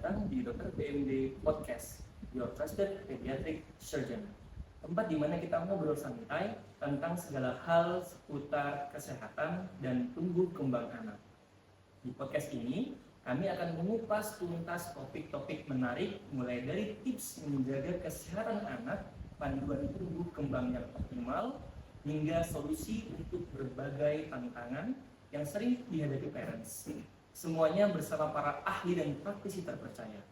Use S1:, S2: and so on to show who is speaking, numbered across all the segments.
S1: datang di Dr. BMD Podcast, Your Trusted Pediatric Surgeon. Tempat di mana kita ngobrol santai tentang segala hal seputar kesehatan dan tumbuh kembang anak. Di podcast ini, kami akan mengupas tuntas topik-topik menarik mulai dari tips menjaga kesehatan anak, panduan tumbuh kembang yang optimal, hingga solusi untuk berbagai tantangan yang sering dihadapi parents. Semuanya bersama para ahli dan praktisi terpercaya.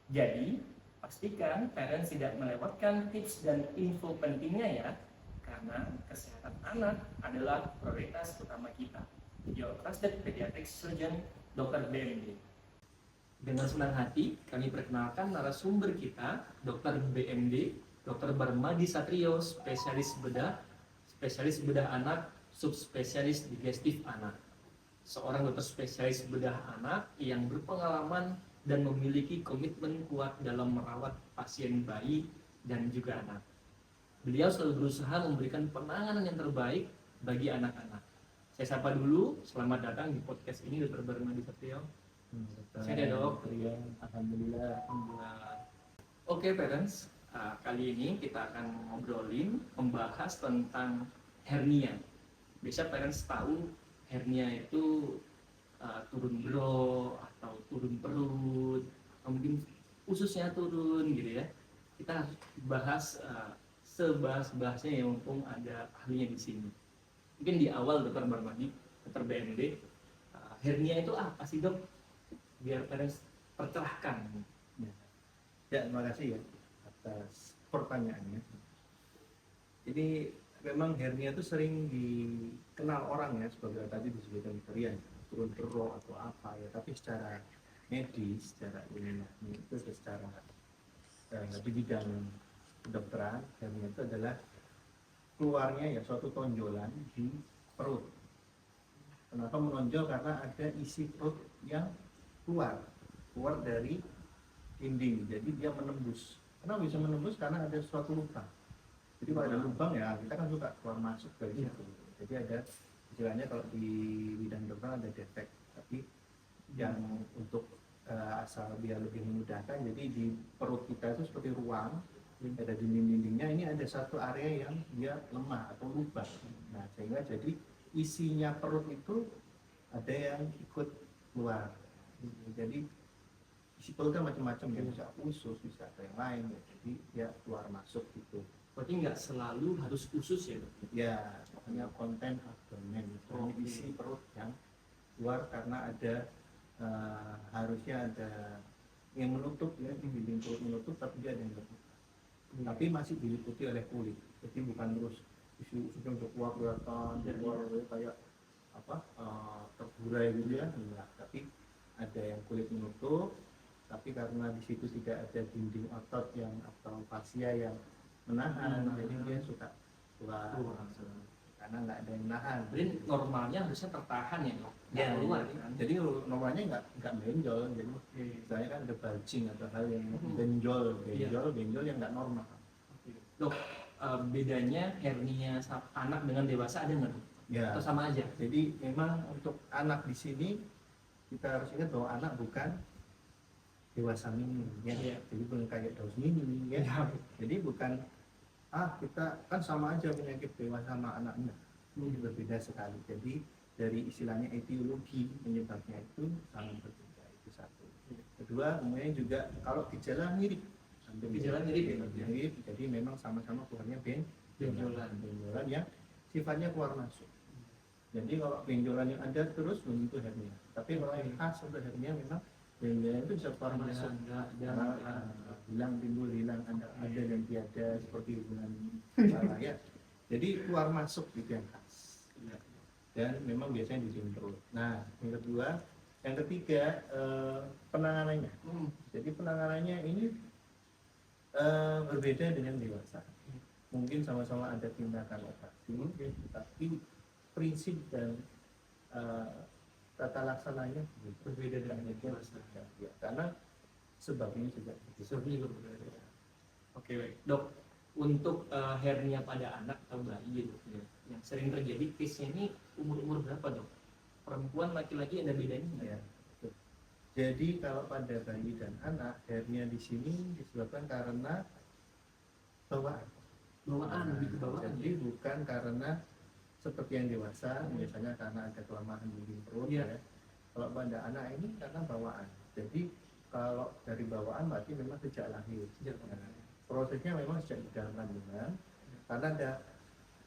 S1: Jadi, pastikan parents tidak melewatkan tips dan info pentingnya ya, karena kesehatan anak adalah prioritas utama kita. Your Trusted Pediatric Surgeon, Dr. BMD. Dengan senang hati, kami perkenalkan narasumber kita, Dr. BMD, Dr. Barmadi Satrio, spesialis bedah anak, subspesialis digestif anak. Seorang dokter spesialis bedah anak yang berpengalaman dan memiliki komitmen kuat dalam merawat pasien bayi dan juga anak. Beliau selalu berusaha memberikan penanganan yang terbaik bagi anak-anak. Saya sapa dulu, selamat datang di podcast ini Dr. Barmadi Satrio. Saya dok.
S2: Alhamdulillah.
S1: Oke parents, kali ini kita akan membahas tentang hernia. Biasa parents tahu hernia itu turun bro atau turun perut, atau mungkin ususnya turun gitu ya. Kita harus bahas sebahas-bahasnya ya, mumpung ada ahlinya di sini. Mungkin di awal Dr. Barmadi, Dr. BMD, hernia itu apa sih dok? Biar parents tercerahkan.
S2: Ya, terima kasih ya atas pertanyaannya. Jadi memang hernia itu sering dikenal orang ya sebagai tadi disebutkan dokter turun bro atau apa ya, tapi secara medis, secara ilmiah itu secara di bidang kedokteran, hernia itu adalah keluarnya ya suatu tonjolan di perut. Kenapa menonjol? Karena ada isi perut yang keluar dari dinding, jadi dia menembus. Kenapa bisa menembus? Karena ada suatu lubang. Jadi kalau ada lubang ya kita kan suka keluar masuk dari situ. Jadi ada istilahnya kalau di bidang dokter ada defek. Tapi yang untuk asal biar lebih memudahkan, jadi di perut kita itu seperti ruang, ada dinding-dindingnya. Ini ada satu area yang dia lemah atau lubang. Nah sehingga jadi isinya perut itu ada yang ikut keluar. Jadi isi perut kan macam-macam ya, bisa usus, bisa ada yang lain ya. Jadi dia keluar masuk gitu.
S1: Berarti nggak selalu harus usus ya dok?
S2: Ya, hanya konten abdomen, isi perut yang keluar karena ada harusnya ada yang menutup ya, di dinding perut menutup, tapi dia ada yang terbuka. Tapi masih diliputi oleh kulit, jadi bukan terus isi-isinya untuk keluar kelihatan, keluar kayak apa terburai gitu ya, enggak. Tapi ada yang kulit menutup, tapi karena di situ tidak ada dinding otot yang atau fascia yang menahan, jadi dia suka keluar karena nggak ada yang menahan.
S1: Jadi normalnya harusnya tertahan ya dok?
S2: Ya,
S1: keluar
S2: ya.
S1: kan?
S2: Jadi normalnya nggak benjol, jadi misalnya kan ada bulging atau hal yang benjol yang nggak normal.
S1: Dok, bedanya hernia anak dengan dewasa ada nggak dok?
S2: Ya.
S1: Atau sama aja?
S2: Jadi memang untuk anak di sini kita harus ingat bahwa anak bukan dewasa mini ya. Jadi bukan kayak daus mini ya. Jadi bukan kita kan sama aja penyakit dewasa sama anaknya. Ini berbeda sekali. Jadi dari istilahnya etiologi penyebabnya itu sangat berbeda, itu satu. Kedua, kemudian juga kalau gejala mirip.
S1: Gejala mirip ya?
S2: Mirip, jadi memang sama-sama keluarnya benjolan yang sifatnya keluar masuk. Jadi kalau benjolan yang ada terus begitu hernia. Tapi kalau yang khas untuk hernia memang benjolan itu bisa keluar masuk. Hilang timbul, hilang ada dan tiada seperti hubungan ya. Jadi keluar masuk gitu yang khas. Dan memang biasanya di dinding perut. Nah, yang ketiga penanganannya. Jadi penanganannya ini berbeda dengan dewasa. Mungkin sama-sama ada tindakan operasi, tapi prinsip dan tata laksananya berbeda dengan dewasa. Ya, karena sebabnya juga berbeda.
S1: Oke baik dok, untuk hernia pada anak atau bayi gitu ya, yang sering terjadi case-nya ini umur berapa dok? Perempuan laki-laki ada bedanya nggak?
S2: Ya, Jadi kalau pada bayi dan anak, hernia di sini disebabkan karena bawaan.
S1: Bawaan, lebih ke bawaan.
S2: Jadi bukan karena seperti yang dewasa, biasanya karena ada kelemahan di perut
S1: Iya.
S2: ya. Kalau pada anak ini karena bawaan. Jadi kalau dari bawaan berarti memang sejak lahir. Nah, prosesnya memang sejak di dalam kandungan, karena ada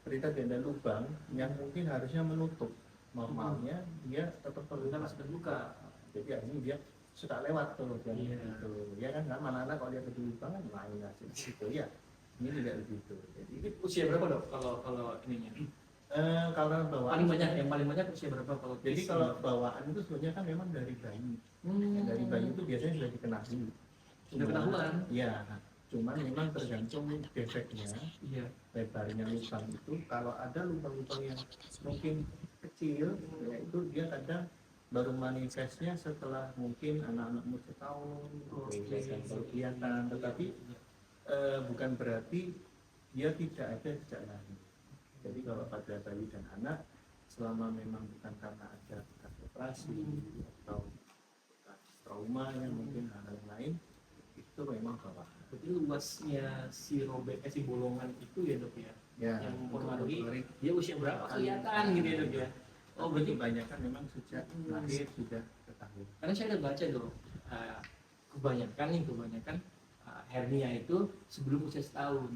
S2: cerita ada lubang yang mungkin harusnya menutup. Normalnya dia tetap
S1: Kita
S2: terbuka.
S1: masih terbuka.
S2: Jadi ya ini dia suka lewat tuh yang
S1: Iya.
S2: gitu. Ya kan mana anak kalau dia ke lubang kan main aja gitu ya. Ini tidak begitu. Jadi
S1: Ini usia berapa dok kalau ininya?
S2: kalau bawaan
S1: Paling banyak, yang paling banyak usia berapa kalau
S2: jadi
S1: kiss?
S2: kalau bawaan itu sebenarnya kan memang dari bayi. Dari bayi itu biasanya sudah dikenali.
S1: Sudah ketahuan.
S2: Iya. Cuman memang tergantung defeknya,
S1: Iya.
S2: lebarnya lubang itu. Kalau ada lubang-lubang yang mungkin kecil, ya itu dia kadang baru manifestnya setelah mungkin anak-anak umur setahun,
S1: Oke.
S2: baru kelihatan. Tetapi bukan berarti dia tidak ada sejak lahir. Jadi kalau pada bayi dan anak, selama memang bukan karena ada bekas operasi atau bekas trauma yang mungkin hal lain, itu memang bawaan.
S1: Berarti luasnya si robek, si bolongan itu ya dok ya,
S2: Ya,
S1: yang
S2: untuk
S1: mempengaruhi dia usia berapa kelihatan gitu ya dok ya. Oh berarti
S2: kebanyakan memang sejak lahir sudah ketahuan.
S1: karena saya udah baca dok, kebanyakan hernia itu sebelum usia setahun.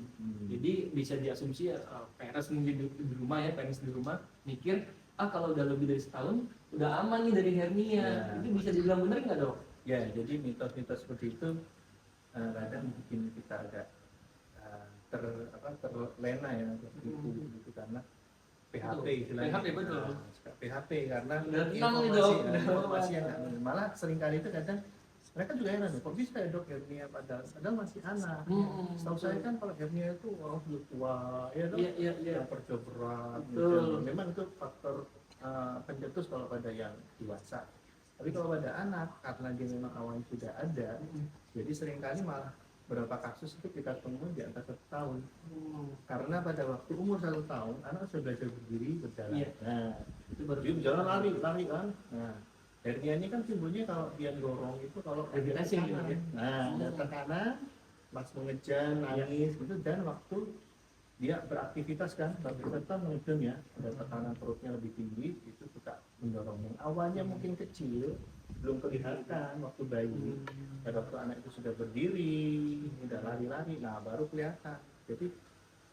S1: Jadi bisa diasumsi parents mungkin di rumah ya, parents di rumah mikir kalau udah lebih dari setahun udah aman nih dari hernia.
S2: Ya.
S1: Itu bisa dibilang benar nggak dok?
S2: Ya, jadi mitos-mitos seperti itu kadang bikin kita agak terlena ya gitu karena PHP istilahnya.
S1: PHP, betul.
S2: Suka PHP karena
S1: Udah tenang nih, Dok.
S2: informasi yang nggak benar. Malah seringkali itu kadang mereka juga heran, kok bisa ya dok hernia padahal masih anak. Setahu saya kan kalau hernia itu sudah tua ya dok,
S1: Iya.
S2: yang kerja berat.
S1: Betul.
S2: Gitu. Memang itu faktor pencetus kalau pada yang dewasa. Tapi kalau pada anak, karena dia memang awalnya sudah ada, jadi seringkali malah berapa kasus itu kita temui di atas 1 tahun. Karena pada waktu umur 1 tahun, anak sudah belajar berdiri, berjalan.
S1: Iya.
S2: Nah,
S1: Itu baru
S2: dia berjalan lari kan. Nah, hernia ini kan timbulnya kalau dia dorong itu kalau
S1: Gravitasi
S2: dia ke
S1: gitu
S2: kanan.
S1: ya.
S2: Nah, dia ke kanan, pas mengejar, nangis, gitu, dan waktu dia beraktivitas kan, serta mengejam ya, ada tekanan perutnya lebih tinggi, itu suka mendorong. Yang awalnya mungkin kecil, belum kelihatan waktu bayi. Pada waktu anak itu sudah berdiri, sudah lari-lari, nah baru kelihatan. Jadi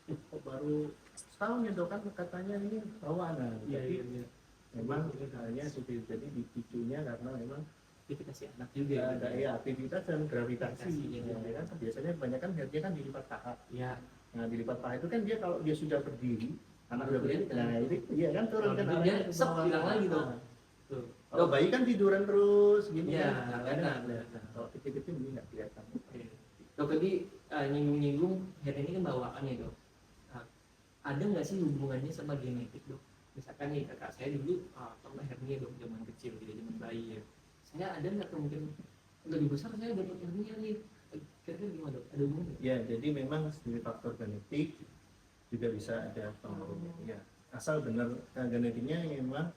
S2: kok baru setahun ya dok kan katanya ini bawaan. Nah, jadi memang halnya seperti jadi dipicunya karena memang
S1: aktivitas anak juga.
S2: ada ya aktivitas dan gravitasi.
S1: Gravitasi,
S2: Ya, kan biasanya kebanyakan hernia kan dilipat paha.
S1: Ya.
S2: Nah dilipat paha itu kan dia kalau dia sudah berdiri, anak sudah berdiri,
S1: Kelihatan.
S2: nah ini iya kan turun
S1: Kalau
S2: kan
S1: dia
S2: arahnya ke
S1: sep,
S2: bawah.
S1: hilang lagi dong.
S2: Nah,
S1: Tuh.
S2: kalau bayi kan tiduran terus gini
S1: Iya,
S2: kan,
S1: nggak
S2: ada
S1: kelihatan.
S2: kalau kecil-kecil ini nggak kelihatan.
S1: Oke. Dok tadi nyinggung-nyinggung hernia ini kan bawaan ya dok. Nah, ada nggak sih hubungannya sama genetik dok? Misalkan nih kakak saya dulu pernah hernia dok zaman kecil, tidak zaman bayi ya. Saya ada nggak kemungkinan lebih besar saya dapat hernia nih? Kira-kira gimana dok? Ada hubungannya?
S2: Ya jadi memang dari faktor genetik juga bisa ada pengaruhnya. Ya asal benar genetiknya memang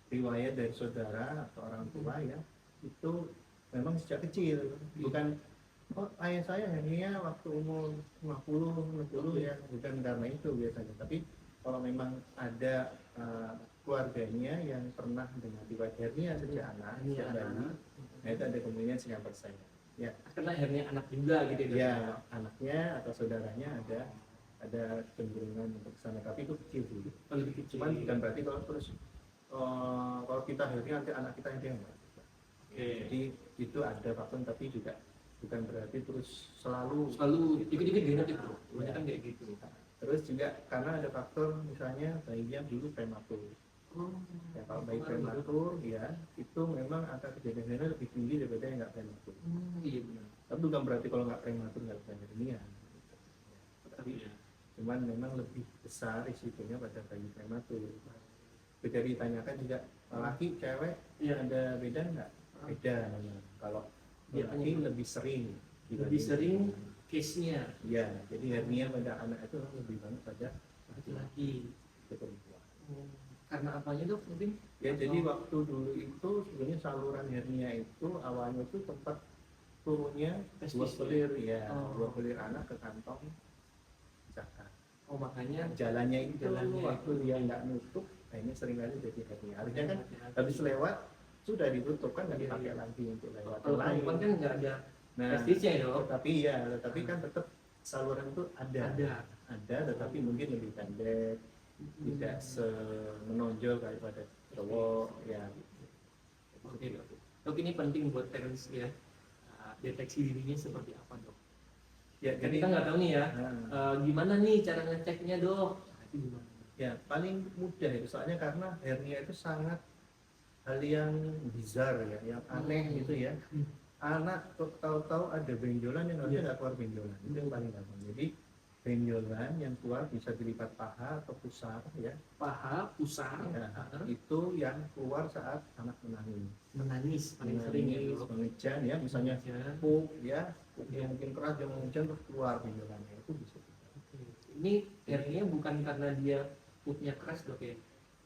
S2: riwayat dari saudara atau orang tua ya itu memang sejak kecil, bukan ayah saya hernia waktu umur 50 60 ya, bukan karena itu biasanya. Tapi kalau memang ada keluarganya yang pernah dengan riwayat hernia sejak anak, sejak bayi, nah itu ada kemungkinan 9%. Ya,
S1: Karena hernia anak juga gitu ya dok?
S2: ya anaknya atau saudaranya ada kecenderungan untuk kesana, tapi itu kecil sih.
S1: Lebih kecil.
S2: Cuman bukan berarti kalau terus kalau kita hernia nanti anak kita yang enggak.
S1: Oke.
S2: Jadi itu ada faktor, tapi juga bukan berarti terus selalu.
S1: Dikit-dikit genetik bro, banyak kan kayak gitu.
S2: Terus juga karena ada faktor misalnya bayinya dulu prematur. Ya, kalau bayi prematur ya itu memang angka kejadiannya lebih tinggi daripada yang nggak prematur.
S1: Iya benar.
S2: Tapi bukan berarti kalau nggak prematur nggak bisa hernia.
S1: Tapi ya.
S2: Cuman memang lebih besar risikonya pada bayi prematur. Bisa ditanyakan juga laki cewek ada beda nggak? Beda. Kalau laki lebih sering.
S1: Lebih sering case-nya
S2: Ya, jadi hernia pada anak itu lebih banyak pada
S1: laki-laki.
S2: perempuan.
S1: Karena apanya dok mungkin?
S2: Ya, jadi waktu dulu itu sebenarnya saluran hernia itu awalnya itu tempat turunnya dua
S1: Testis,
S2: belir ya,
S1: Oh.
S2: dua belir anak ke kantong zakat.
S1: Oh makanya
S2: Jalannya itu
S1: Jalannya
S2: waktu
S1: itu.
S2: dia nggak nutup, akhirnya seringkali jadi hernia. Harusnya kan habis lewat sudah ditutup kan nggak
S1: Iya,
S2: dipakai
S1: iya.
S2: lagi untuk lewat
S1: Kalau
S2: lain.
S1: perempuan kan nggak ada
S2: Nah,
S1: testisnya ya dok.
S2: tetapi kan tetap saluran itu ada, tetapi mungkin lebih pendek, tidak menonjol daripada cowok ya.
S1: Oke dok. Dok ini penting buat parents ya. Deteksi dirinya seperti apa dok?
S2: Ya,
S1: Kan
S2: jadi
S1: kita nggak tahu nih ya.
S2: nah,
S1: Gimana nih cara ngeceknya dok? Itu gimana?
S2: ya paling mudah itu soalnya karena hernia itu sangat hal yang bizar ya, yang aneh gitu ya. Anak tahu-tahu ada benjolan yang harusnya nggak keluar benjolan, itu yang paling gampang. Jadi benjolan yang keluar bisa dilipat paha atau pusar ya.
S1: Paha, pusar,
S2: Nah, itu yang keluar saat anak menangis.
S1: menangis paling sering ya dok.
S2: Mengejan ya, misalnya
S1: Mengejan.
S2: puk ya, yang mungkin keras yang mengejan terus keluar benjolannya itu bisa.
S1: Oke. Ini hernia bukan karena dia pupnya keras dok ya?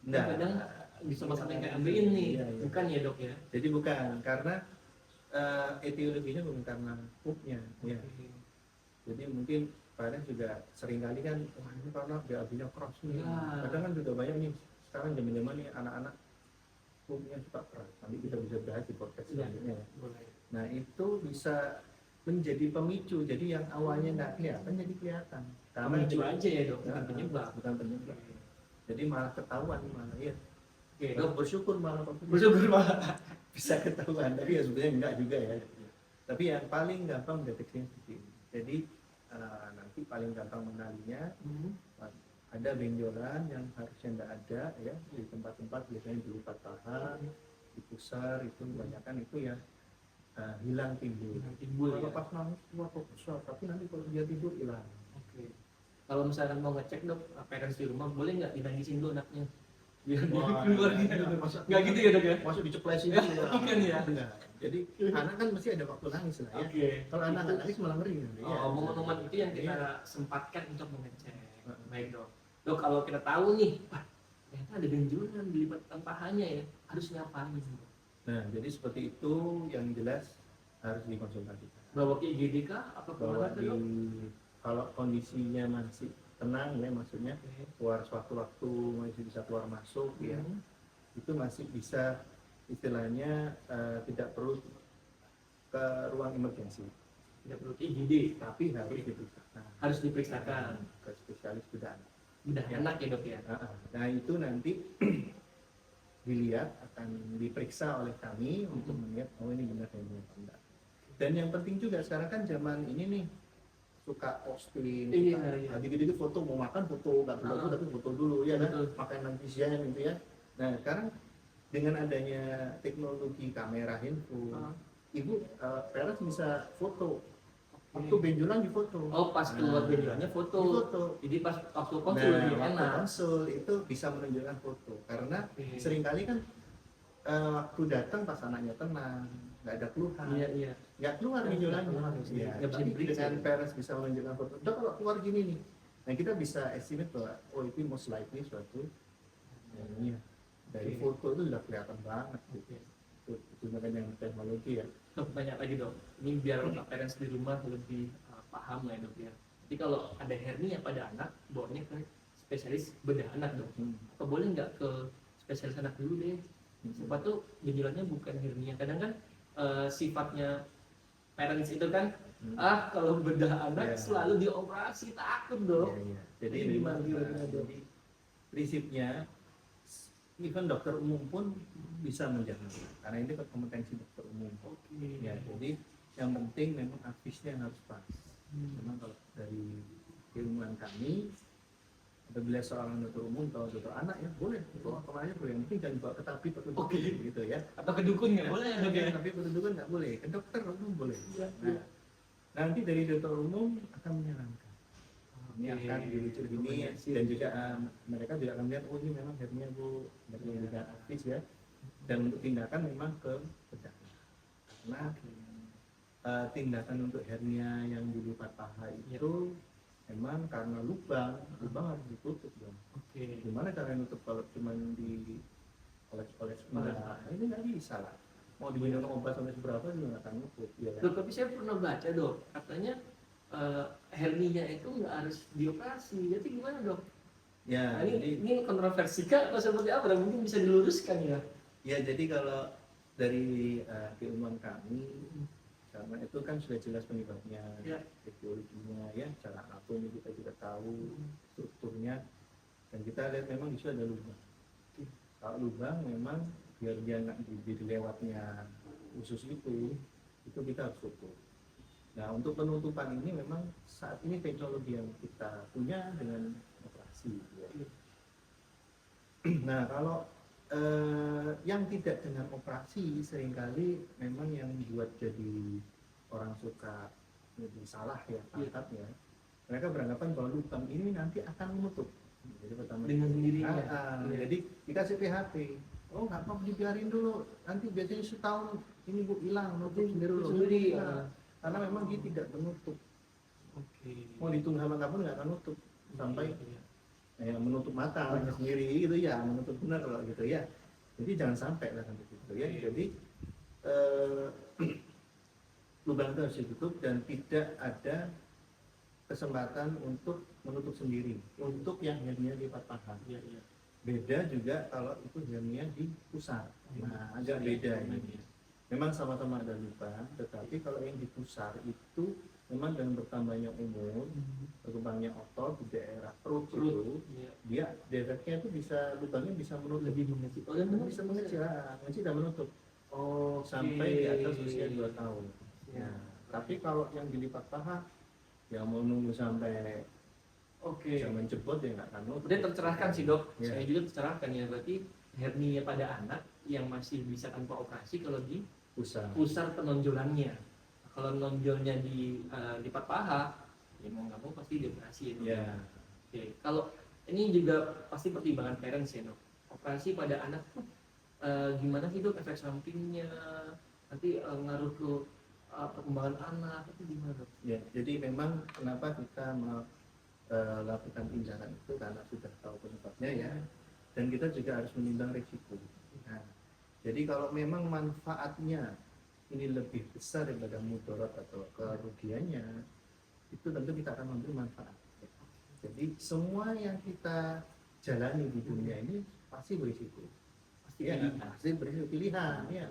S2: Nah,
S1: Kadang bisa masalah kayak ambeien nih,
S2: iya, iya.
S1: bukan ya dok ya?
S2: Jadi bukan karena etiologinya bukan karena pupnya ya. Jadi mungkin kalian juga seringkali kan wah ini karena BAB-nya keras nih.
S1: Ya.
S2: Kadang kan juga banyak nih sekarang zaman-zaman nih anak-anak pupnya suka keras. Nanti kita bisa bahas di podcast
S1: Iya.
S2: selanjutnya. Ya.
S1: Boleh.
S2: Nah itu bisa menjadi pemicu. Jadi yang awalnya nggak kelihatan jadi kelihatan.
S1: Pemicu aja ya dok, bukan
S2: Nah,
S1: penyebab.
S2: Bukan penyebab. Jadi malah ketahuan malah ya.
S1: Oke
S2: Dok
S1: dok,
S2: bersyukur malah Pak.
S1: bersyukur pak.
S2: Bisa ketahuan. Tapi ya sebenarnya enggak juga ya. Tapi yang paling gampang deteksinya seperti ini. Jadi nanti paling gampang mengenalinya ada benjolan yang harusnya tidak ada ya di tempat-tempat biasanya di lipat paha, di pusar itu kebanyakan itu ya hilang timbul.
S1: Timbul
S2: Kalau
S1: ya.
S2: pas nangis keluar kok besar, tapi nanti kalau dia tidur hilang.
S1: Oke. Kalau misalkan mau ngecek dok, parents di rumah boleh nggak dinangisin dulu anaknya? Biar dia
S2: Wah,
S1: keluar dia. Nggak gitu ya dok ya?
S2: Masuk diceplesin dulu.
S1: Bukan ya?
S2: Enggak. Jadi anak kan mesti ada waktu nangis lah ya.
S1: Oke.
S2: Kalau anak nggak nangis malah ngeri.
S1: Oh, momen-momen itu yang kita sempatkan untuk mengecek. Baik dok. Dok kalau kita tahu nih, wah ternyata ada benjolan di lipatan pahanya ya, harus ngapain? Dok?
S2: Nah, jadi seperti itu yang jelas harus dikonsultasikan.
S1: Bawa ke IGD kah? Apa
S2: Bahwa
S1: kemana tuh dok?
S2: kalau kondisinya masih tenang ya, maksudnya keluar sewaktu-waktu masih bisa keluar masuk ya, itu masih bisa istilahnya tidak perlu ke ruang emergensi,
S1: Tidak perlu ke IGD,
S2: tapi harus diperiksakan.
S1: harus diperiksakan.
S2: Ke spesialis bedah.
S1: Udah enak ya dok ya?
S2: Nah itu nanti dilihat akan diperiksa oleh kami untuk melihat oh ini benar ini enggak. Dan yang penting juga sekarang kan zaman ini nih suka posting,
S1: Iya,
S2: suka
S1: iya.
S2: dikit-dikit foto mau makan foto nggak perlu tapi foto dulu ya kan,
S1: Betul.
S2: makanan vision gitu ya. Nah sekarang dengan adanya teknologi kamera handphone, ibu parents bisa foto waktu benjolan di foto.
S1: Oh pas keluar benjolannya foto.
S2: Foto.
S1: Jadi pas waktu konsul lebih
S2: waktu
S1: enak.
S2: konsul itu bisa menunjukkan foto karena
S1: Oke.
S2: seringkali kan waktu datang pas anaknya tenang nggak ada keluhan,
S1: Iya iya.
S2: nggak keluar benjolannya
S1: keluar,
S2: ya,
S1: nggak bisa
S2: tapi
S1: diperiksa.
S2: dengan parents bisa menunjukkan foto dok kalau keluar gini nih, nah kita bisa estimate bahwa oh itu most likely suatu hernia dari
S1: Oke.
S2: foto itu sudah kelihatan banget gitu. Itu namanya yang teknologi ya.
S1: Dok banyak lagi dok. Ini biar parents di rumah lebih paham lah ya dok ya. Jadi kalau ada hernia pada anak, bawanya ke spesialis bedah anak dok. Atau boleh nggak ke spesialis anak dulu deh? Siapa tuh benjolannya bukan hernia. Kadang kan sifatnya parents itu kan kalau bedah anak
S2: Ya.
S1: selalu dioperasi takut dok.
S2: Iya, iya. Jadi
S1: Ini gimana
S2: memang,
S1: gimana, Dok?
S2: jadi prinsipnya even dokter umum pun bisa menjalankan karena ini kompetensi dokter umum.
S1: Oke.
S2: Ya, jadi yang penting memang afisnya harus pas. Memang kalau dari ilmuwan kami apabila seorang dokter umum atau dokter anak ya boleh bawa kemana boleh, yang penting jangan bawa ke tabib atau
S1: Oke.
S2: dukun gitu ya.
S1: Atau ke dukun nggak boleh ya dok ya?
S2: Tapi kedudukan nggak boleh, ke dokter umum boleh.
S1: Iya,
S2: Nah, nanti dari dokter umum akan menyarankan ini
S1: Oke.
S2: akan dirujuk gini dan juga mereka juga akan lihat oh ini memang hernia bu, dari juga aktif ya, dan untuk tindakan memang ke bedah karena tindakan untuk hernia yang dilipat paha itu memang karena lubang harus ditutup dong.
S1: Oke.
S2: Gimana cara nutup kalau cuma di oles-oles nah ini nggak bisa lah, mau diminum obat sampai seberapa juga nggak akan nutup ya kan?
S3: Dok, tapi saya pernah baca dok, katanya hernia itu nggak harus dioperasi. Jadi gimana dok?
S2: Ya
S3: Nah,
S2: jadi
S3: ini kontroversi kah atau seperti apa? Dan mungkin bisa diluruskan ya.
S2: ya jadi kalau dari keilmuan kami, karena itu kan sudah jelas penyebabnya,
S3: Ya.
S2: etiologinya ya, cara anatomnya kita juga tahu, strukturnya, dan kita lihat memang di situ ada lubang. Kalau lubang memang biar dia nggak jadi lewatnya usus itu kita harus tutup. Nah untuk penutupan ini memang saat ini teknologi yang kita punya dengan operasi. Ya. Nah kalau yang tidak dengan operasi seringkali memang yang buat jadi orang suka jadi salah ya tangkapnya, mereka beranggapan bahwa lubang ini nanti akan menutup. Jadi pertama
S3: Dengan sendirinya.
S2: jadi dikasih PHP, oh nggak apa dibiarin dulu, nanti biasanya setahun ini bu hilang nutup sendiri loh.
S3: Sendiri,
S2: Nah, karena memang dia tidak menutup,
S3: Oke.
S2: mau dihitung sama kapan nggak akan nutup sampai
S3: Iya.
S2: menutup mata sendiri gitu ya, menutup benar kalau gitu ya. Jadi jangan sampai lah sampai gitu ya. Jadi lubang itu harus ditutup dan tidak ada kesempatan untuk menutup sendiri untuk yang hernia di lipat paha.
S3: Iya, iya.
S2: Beda juga kalau itu hernia di pusar. Nah, agak beda ini. Memang sama-sama ada lubang, tetapi kalau yang di pusar itu memang dengan bertambahnya umur, berkembangnya otot di daerah perut itu,
S3: Iya.
S2: dia defeknya itu bisa lubangnya bisa menutup,
S3: Lebih mengecil. Oh,
S2: dan bisa mengecil, mengecil dan menutup
S3: Oh,
S2: sampai di atas usia 2 tahun. Nah, tapi kalau yang dilipat paha, yang mau nunggu sampai
S3: Oke.
S2: zaman jebot ya nggak akan nutup.
S3: Kemudian tercerahkan sih dok,
S2: Ya.
S3: saya juga tercerahkan ya, berarti hernia pada anak yang masih bisa tanpa operasi kalau di
S2: Pusar.
S3: pusar penonjolannya. Kalau nonjolnya di lipat paha, ya mau nggak mau pasti dioperasi ya dok.
S2: Ya.
S3: Oke. Kalau ini juga pasti pertimbangan parents ya dok. Operasi pada anak tuh gimana sih dok efek sampingnya? Nanti ngaruh ke perkembangan anak itu gimana dok?
S2: Ya, jadi memang kenapa kita melakukan tindakan itu karena sudah tahu penyebabnya ya, dan kita juga harus menimbang risiko. Nah, jadi kalau memang manfaatnya ini lebih besar daripada mudarat atau kerugiannya, itu tentu kita akan mengambil manfaat. Jadi semua yang kita jalani di dunia ini pasti berisiko.
S3: Pasti
S2: Ya,
S3: pilihan.
S2: pasti berisiko pilihan. Ya.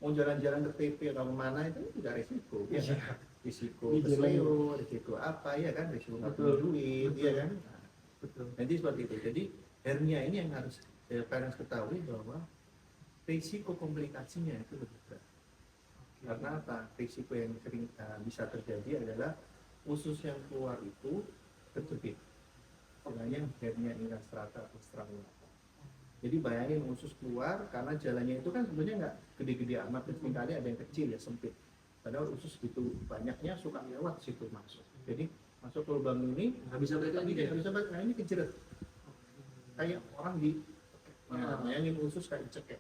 S2: Mau jalan-jalan ke TP atau kemana itu juga risiko. Ya, kan? Risiko keseleo, risiko apa ya kan, risiko nggak punya duit, ya kan. Nah,
S3: Betul.
S2: jadi seperti itu. Jadi hernia ini yang harus parents ketahui bahwa risiko komplikasinya itu lebih berat. Karena apa? Risiko yang sering bisa terjadi adalah usus yang keluar itu terjepit. Istilahnya hernia intrastrata atau strangulata. Jadi bayangin usus keluar karena jalannya itu kan sebenarnya nggak gede-gede amat, seringkali ada yang kecil ya sempit. Padahal usus gitu banyaknya suka lewat situ masuk. Jadi masuk ke lubang ini
S3: Nggak bisa balik lagi
S2: tidak
S3: ya?
S2: bisa balik. Nah ini kejeret kayak orang di bayangin usus kayak cekek.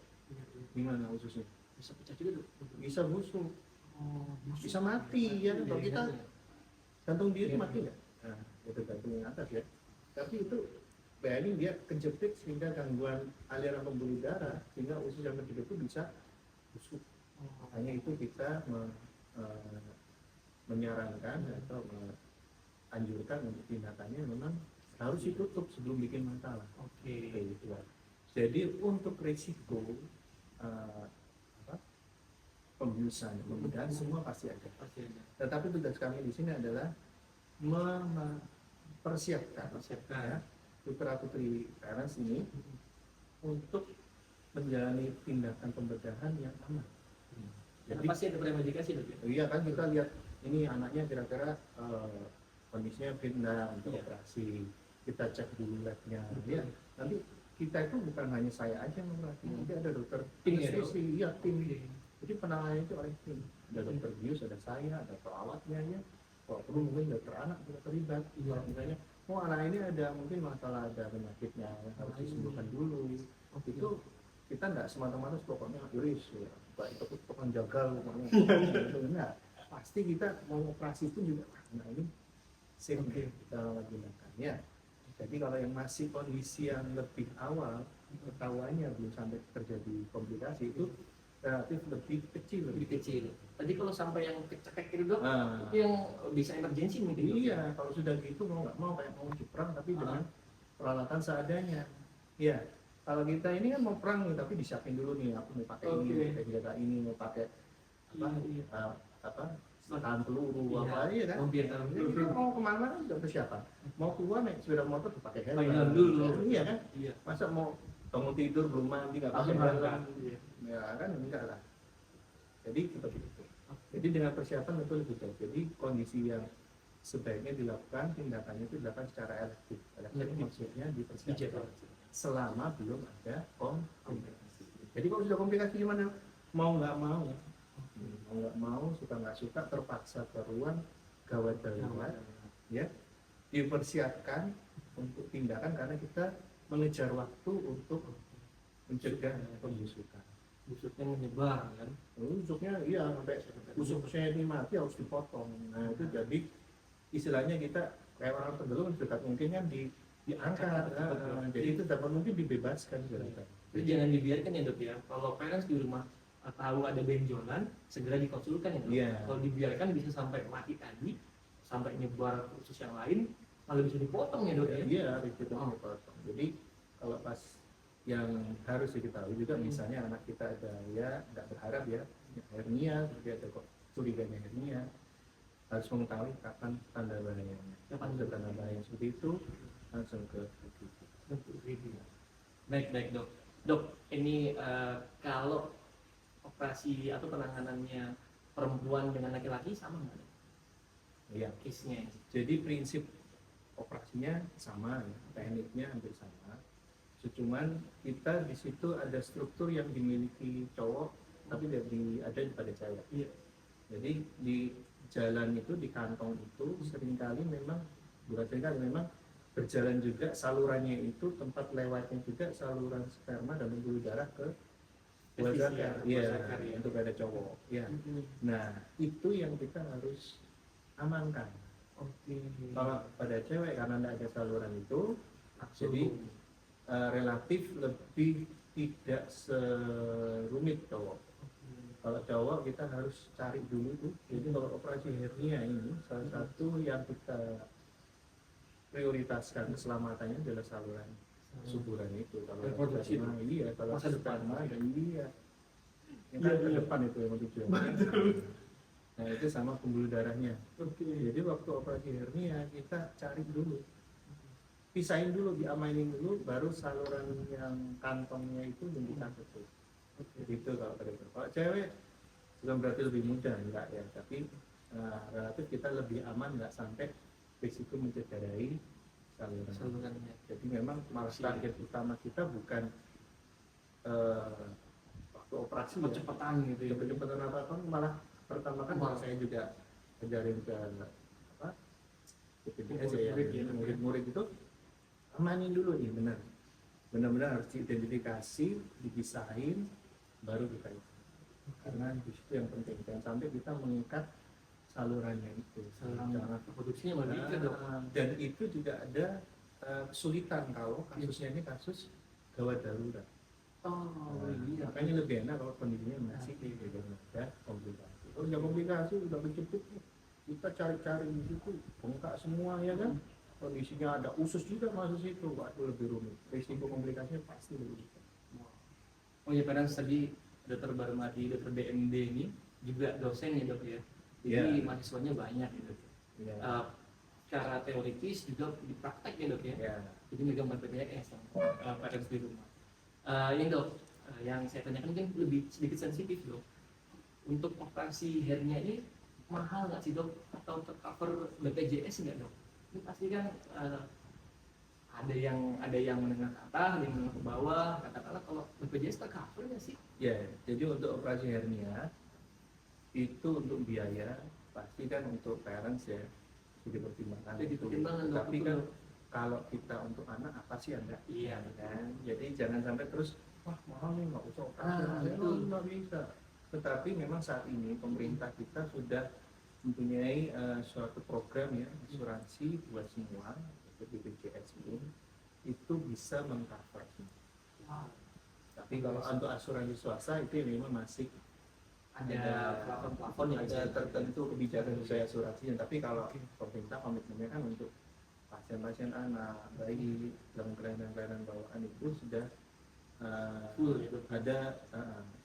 S2: Gimana ususnya?
S3: Bisa pecah juga dok?
S2: Bisa busuk,
S3: Oh,
S2: bisa mati ya. Kalau kita gantung diri
S3: Iya.
S2: mati nggak? Nah, itu gantung yang atas ya. Tapi itu bayangin dia kejepit sehingga gangguan aliran pembuluh darah sehingga usus yang kecil itu bisa busuk. Makanya itu kita menyarankan atau menganjurkan untuk tindakannya memang harus ditutup sebelum bikin masalah.
S3: Oke.
S2: Kayak gitu kan. Jadi untuk risiko pembiusan, pembedahan semua pasti ada.
S3: Pasti ada.
S2: Tetapi tugas kami di sini adalah mempersiapkan ya, putra putri parents ini untuk menjalani tindakan pembedahan yang aman.
S3: Jadi pasti ada premedikasi dok ya?
S2: Iya kan kita lihat ini anaknya kira-kira kondisinya fit untuk
S3: Iya.
S2: operasi, kita cek dulu labnya. Ya, nanti kita itu bukan hanya saya aja yang operasi, nanti ada dokter
S3: Tim ya,
S2: anestesi, iya tim. Jadi penanganannya itu oleh tim. Ada dokter bius, ada saya, ada perawatnya ya. Kalau perlu mungkin dokter anak juga terlibat.
S3: Iya.
S2: Kalau misalnya, oh anak ini ada mungkin masalah ada penyakitnya yang harus disembuhkan dulu. Itu kita nggak semata-mata pokoknya iris ya, itu tukang jagal pokoknya. Itu enggak. Pasti kita mau operasi pun juga, nah ini safe kita gunakan ya. Jadi kalau yang masih kondisi yang lebih awal, ketahuannya belum sampai terjadi komplikasi itu relatif lebih kecil.
S3: lebih kecil. Tadi kalau sampai yang kecekek itu dok,
S2: Nah,
S3: itu yang bisa emergency mungkin dok.
S2: iya, kalau sudah gitu mau nggak mau kayak mau perang tapi dengan peralatan seadanya. Iya, kalau kita ini kan mau perang nih, tapi disiapin dulu nih, aku mau pakai ini,
S3: Oke.
S2: pakai senjata ini, mau pakai apa,
S3: Iya.
S2: apa tahan peluru,
S3: Iya.
S2: apa iya kan?
S3: Mobil tahan
S2: Jadi
S3: peluru.
S2: kita mau kemana kan sudah persiapan. Mau keluar naik sepeda motor pakai helm.
S3: Pakai helm dulu.
S2: Iya kan?
S3: Iya.
S2: Masa mau bangun tidur belum mandi nggak pakai
S3: Langsung
S2: helm?
S3: berangkat. Iya.
S2: Ya kan enggak lah. Jadi seperti itu. Jadi dengan persiapan itu lebih baik. Jadi kondisi yang sebaiknya dilakukan tindakannya itu dilakukan secara elektif. Elektif
S3: Elektif.
S2: maksudnya
S3: Dijaga.
S2: dipersiapkan selama belum ada komplikasi. Jadi kalau sudah komplikasi gimana? Mau nggak mau, suka nggak suka, terpaksa keluar gawat darurat, ya dipersiapkan untuk tindakan karena kita mengejar waktu untuk mencegah pembusukan.
S3: Busuknya menyebar kan.
S2: Busuknya iya sampai busuknya ini mati harus dipotong. Nah itu jadi istilahnya kita kayak orang tenggelam dekat mungkin kan diangkat. Jadi itu dapat mungkin dibebaskan gitu.
S3: Jadi jangan dibiarkan ya dok ya. Kalau parents di rumah tahu ada benjolan, segera dikonsulkan ya dok.
S2: Iya.
S3: Kalau dibiarkan bisa sampai mati tadi, sampai nyebar ke usus yang lain, malah bisa dipotong ya dok ya.
S2: Iya, itu dipotong. Jadi kalau pas yang harus diketahui juga misalnya anak kita ada ya nggak berharap ya hernia, tapi ada kok curiganya hernia, harus mengetahui kapan tanda bahayanya. Kapan ada tanda bahaya seperti itu langsung ke
S3: Baik dok. Dok, ini kalau operasi atau penanganannya perempuan dengan laki-laki sama nggak dok?
S2: Iya.
S3: Case-nya.
S2: Jadi prinsip operasinya sama, ya. Tekniknya hampir sama. Cuman kita di situ ada struktur yang dimiliki cowok, tapi ada pada cewek.
S3: Iya.
S2: Jadi di jalan itu, di kantong itu seringkali memang berjalan juga salurannya itu, tempat lewatnya juga saluran sperma dan pembuluh darah ke buah zakar. Iya, untuk ada cowok. Ya. Nah itu yang kita harus amankan.
S3: Oke.
S2: Kalau pada cewek karena tidak ada saluran itu, jadi relatif lebih tidak serumit cowok. Kalau cowok kita harus cari dulu tuh. Jadi kalau operasi hernia ini salah satu yang kita prioritaskan keselamatannya adalah saluran suburan itu. Kalau
S3: Reproduksi.
S2: iya, kalau
S3: Masa depan.
S2: sperma dan iya. Yang
S3: Iya,
S2: ke
S3: iya.
S2: depan itu yang tujuan. Nah itu sama pembuluh darahnya.
S3: Oke.
S2: Jadi waktu operasi hernia kita cari dulu, pisahin dulu, diamainin dulu, baru saluran yang kantongnya itu menunjukkan betul. Gitu kalau pada cewek. Kalau cewek bukan berarti lebih mudah, enggak ya, tapi relatif kita lebih aman, nggak sampai risiko mencederai
S3: Salurannya.
S2: Jadi memang malah target utama kita bukan waktu operasi ya,
S3: Percepatan gitu ya.
S2: cepet-cepetan apa malah pertama kan
S3: Wah.
S2: saya juga ajarin ke apa PPDS
S3: Murid-murid ya.
S2: murid-murid itu amanin dulu nih, benar-benar harus diidentifikasi, dipisahin, baru kita itu. Karena di situ yang penting, jangan sampai kita mengikat salurannya itu.
S3: Saluran reproduksinya malah diikat dok.
S2: Dan itu juga ada kesulitan kalau kasusnya ini kasus gawat darurat.
S3: Oh iya.
S2: Makanya lebih enak kalau kondisinya masih ada komplikasi. Kalau udah komplikasi, udah kejepit, kita cari-cari di situ, bengkak semua ya kan. Kondisinya ada usus juga masuk situ, waduh lebih rumit. Risiko komplikasinya pasti lebih besar.
S3: Oh iya, parents tadi Dr. Barmadi, Dr. BMD ini juga dosen ya dok ya. Jadi
S2: Iya.
S3: mahasiswanya banyak gitu.
S2: Ya.
S3: Secara teoritis juga dipraktek ya dok ya.
S2: Ya.
S3: Jadi megang BPJS parents di rumah. Ini dok, yang saya tanyakan mungkin lebih sedikit sensitif dok. Untuk operasi hernia ini mahal nggak sih dok? Atau tercover BPJS nggak dok? Ini pasti kan ada yang menengah ke atas, ada yang menengah ke bawah. Katakanlah kalau BPJS tercover nggak sih?
S2: Ya, jadi untuk operasi hernia itu untuk biaya pasti kan untuk parents ya jadi pertimbangan.
S3: Jadi pertimbangan dok.
S2: Tapi
S3: betul,
S2: kan
S3: dok.
S2: kalau kita untuk anak apa sih enggak?
S3: Iya.
S2: Kan? Jadi jangan sampai terus wah mahal nih nggak usah operasi.
S3: Betul.
S2: Nggak bisa. Tetapi memang saat ini pemerintah kita sudah mempunyai suatu program ya asuransi buat semua. untuk BPJS pun itu bisa mengcover. Tapi kalau untuk asuransi swasta itu memang masih
S3: Ada plafon-plafon yang
S2: ada
S3: bisa
S2: tertentu kebijakan sesuai asuransinya. Tapi kalau pemerintah komitmennya kan untuk pasien-pasien anak, bayi dalam kelainan-kelainan bawaan itu sudah
S3: full gitu.
S2: ada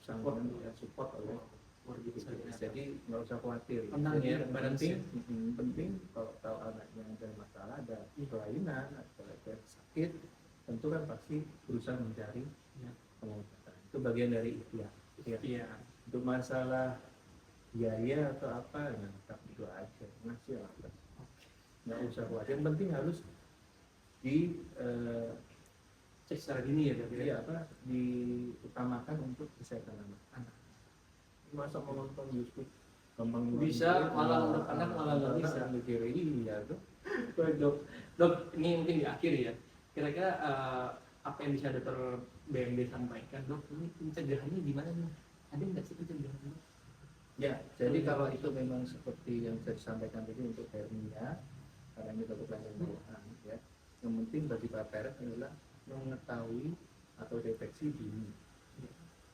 S3: Support.
S2: support oleh
S3: Luar biasa.
S2: BPJS. Jadi nggak usah khawatir.
S3: Tenang
S2: Jadi
S3: ya,
S2: yang
S3: balance
S2: penting, penting kalau tahu anaknya ada masalah, ada kelainan, ada sakit, tentu kan pasti berusaha mencari
S3: Ya.
S2: pengobatan. Itu bagian dari ikhtiar. Ya.
S3: Iya.
S2: Untuk masalah biaya atau apa, nah, tak itu aja, ngasih lah. Nggak usah khawatir. Yang penting harus di
S3: Cek secara dini ya, Dok, ya.
S2: ya apa diutamakan untuk kesehatan anak. Masa mau nonton YouTube gampang
S3: Bisa, malah untuk anak malah nggak bisa.
S2: mikir iya tuh.
S3: Baik, Dok, ini mungkin di akhir ya. Kira-kira apa yang bisa Dokter BMD sampaikan, Dok? Ini pencegahannya gimana nih? Ada nggak sih pencegahannya?
S2: Ya, jadi kalau itu memang seperti yang saya sampaikan tadi untuk hernia, karena ini untuk kelainan bawaan, ya. Yang penting bagi para parent adalah mengetahui atau deteksi dini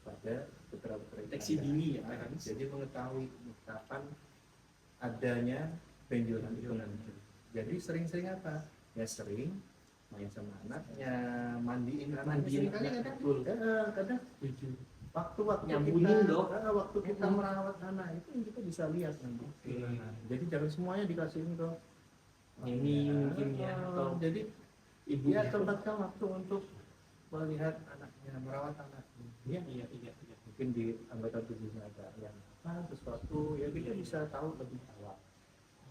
S2: pada putra-putri.
S3: Deteksi dini ya,
S2: Nah,
S3: kan?
S2: jadi mengetahui kapan adanya benjolan itu nanti. Jadi sering-sering apa? Ya sering main sama anaknya, mandiin
S3: Mandiin
S2: kali
S3: anak,
S2: kadang,
S3: betul.
S2: kadang
S3: Tujuh.
S2: waktu-waktu
S3: Nyambungin,
S2: kita,
S3: Dok.
S2: waktu kita merawat anak itu kita bisa lihat nanti. Jadi jangan semuanya dikasihin kok.
S3: Ini mungkin ya, atau
S2: jadi
S3: ibu
S2: ya tempatkan waktu untuk melihat anaknya, merawat anaknya. Ya,
S3: iya.
S2: mungkin di anggota tubuhnya ada yang sesuatu ya kita bisa tahu lebih awal.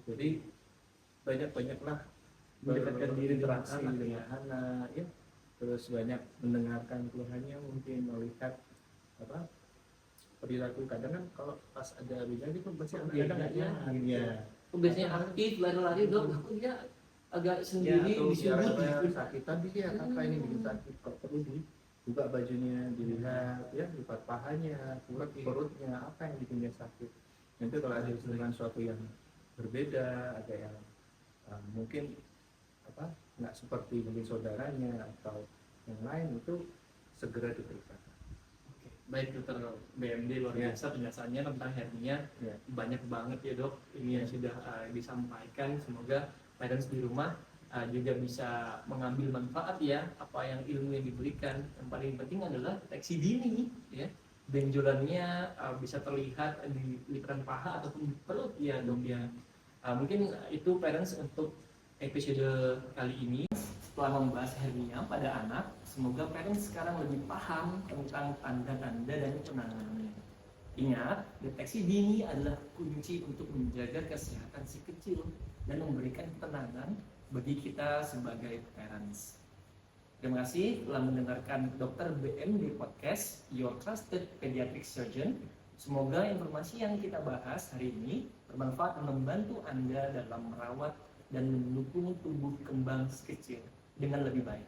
S2: Jadi banyak-banyaklah
S3: Mendekatkan diri dengan
S2: berinteraksi
S3: anak,
S2: dengan anak, ya. Terus banyak mendengarkan keluhannya, mungkin melihat apa perilaku. Kadang kan kalau pas ada beda itu pasti anak kadang nggak nyaman, ya.
S3: Biasanya aktif, lari-lari, Dok. Aku dia agak
S2: Ya,
S3: sendiri,
S2: atau
S3: disebut
S2: biar
S3: gitu.
S2: sakit tadi ya apa ini bikin sakit, kalau perlu dibuka bajunya, dilihat ya, lipat pahanya, perutnya, apa yang bikin dia sakit. Nanti kalau ada dengan suatu yang berbeda, ada yang mungkin apa nggak seperti mungkin saudaranya atau yang lain, itu segera diperiksa.
S3: Oke. Baik, Dokter BMD, luar
S2: Ya.
S3: biasa penjelasannya tentang hernia.
S2: Ya.
S3: Banyak banget ya, Dok, ini yang sudah disampaikan. Semoga parents di rumah juga bisa mengambil manfaat ya apa yang ilmu yang diberikan. Yang paling penting adalah deteksi dini ya. Benjolannya bisa terlihat di lipatan paha ataupun di perut ya, Dok ya. Mungkin itu parents untuk episode kali ini. Setelah membahas hernia pada anak, semoga parents sekarang lebih paham tentang tanda-tanda dan penanganannya. Ingat, deteksi dini adalah kunci untuk menjaga kesehatan si kecil dan memberikan ketenangan bagi kita sebagai parents. Terima kasih telah mendengarkan Dr. BMD Podcast, Your Trusted Pediatric Surgeon. Semoga informasi yang kita bahas hari ini bermanfaat dan membantu Anda dalam merawat dan mendukung tumbuh kembang si kecil dengan lebih baik.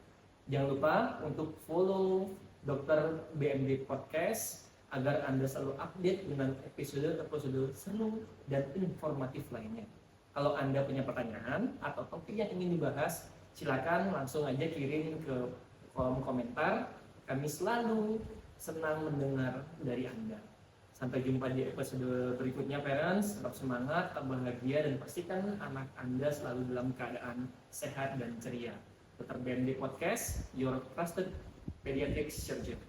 S3: Jangan lupa untuk follow Dr. BMD Podcast agar Anda selalu update dengan episode-episode seru dan informatif lainnya. Kalau Anda punya pertanyaan atau topik yang ingin dibahas, silakan langsung aja kirim ke kolom komentar. Kami selalu senang mendengar dari Anda. Sampai jumpa di episode berikutnya, parents. Tetap semangat, tetap bahagia, dan pastikan anak Anda selalu dalam keadaan sehat dan ceria. Dr. BMD Podcast, Your Trusted Pediatric Surgeon.